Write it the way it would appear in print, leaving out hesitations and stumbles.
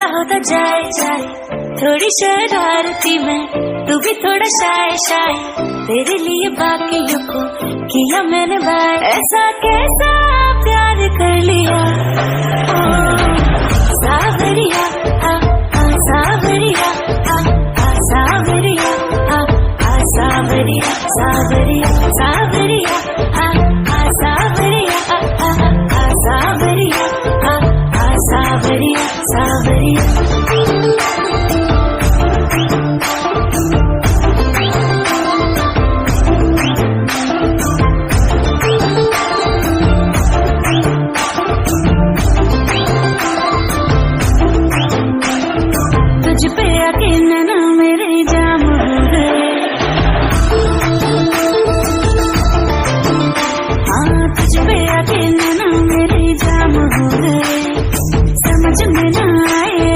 होता जाए जाए, थोड़ी शरारती मैं, तू भी थोड़ा शाय शाय, तेरे लिए बाकियों को किया मैंने बाय। ऐसा कैसा प्यार कर लिया सावरिया, सावरिया, सावरिया, सावरिया, सावरिया, सावरिया, सावरिया, सावरिया, सावरिया, सावरिया। तुझ पे आके नैना